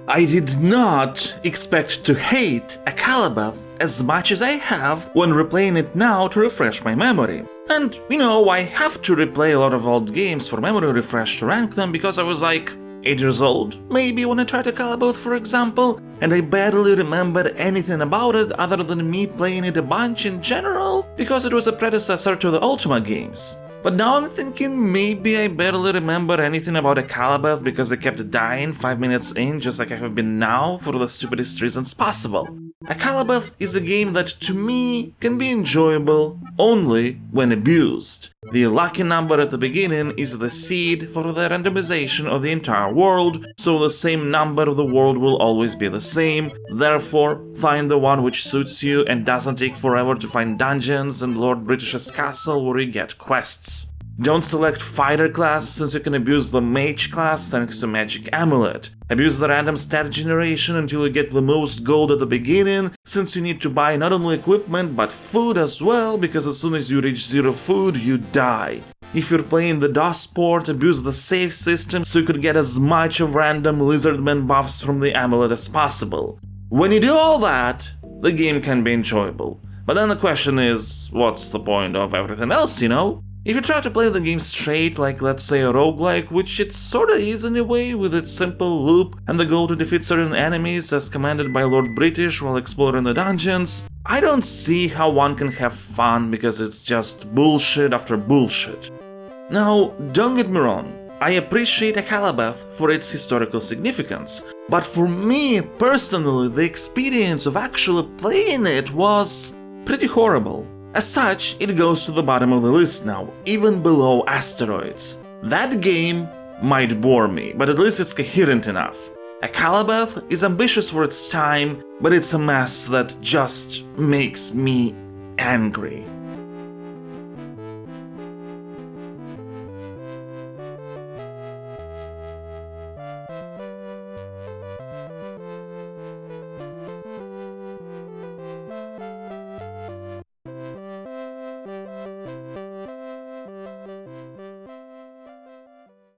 I did not expect to hate AKALABETH as much as I have when replaying it now to refresh my memory. And, I have to replay a lot of old games for memory refresh to rank them because I was like 8 years old, maybe when I tried AKALABETH for example, and I barely remembered anything about it other than me playing it a bunch in general because it was a predecessor to the Ultima games. But now I'm thinking maybe I barely remember anything about AKALABETH because I kept dying 5 minutes in just like I have been now for the stupidest reasons possible. AKALABETH is a game that to me can be enjoyable only when abused. The lucky number at the beginning is the seed for the randomization of the entire world, so the same number of the world will always be the same, therefore find the one which suits you and doesn't take forever to find dungeons and Lord British's castle where you get quests. Don't select fighter class since you can abuse the mage class thanks to magic amulet. Abuse the random stat generation until you get the most gold at the beginning, since you need to buy not only equipment but food as well, because as soon as you reach 0 food, you die. If you're playing the DOS port, abuse the save system so you could get as much of random lizardman buffs from the amulet as possible. When you do all that, the game can be enjoyable. But then the question is, what's the point of everything else, If you try to play the game straight, like let's say a roguelike, which it sorta is in a way with its simple loop and the goal to defeat certain enemies as commanded by Lord British while exploring the dungeons, I don't see how one can have fun because it's just bullshit after bullshit. Now, don't get me wrong, I appreciate AKALABETH for its historical significance, but for me personally the experience of actually playing it was pretty horrible. As such, it goes to the bottom of the list now, even below Asteroids. That game might bore me, but at least it's coherent enough. AKALABETH is ambitious for its time, but it's a mess that just makes me angry.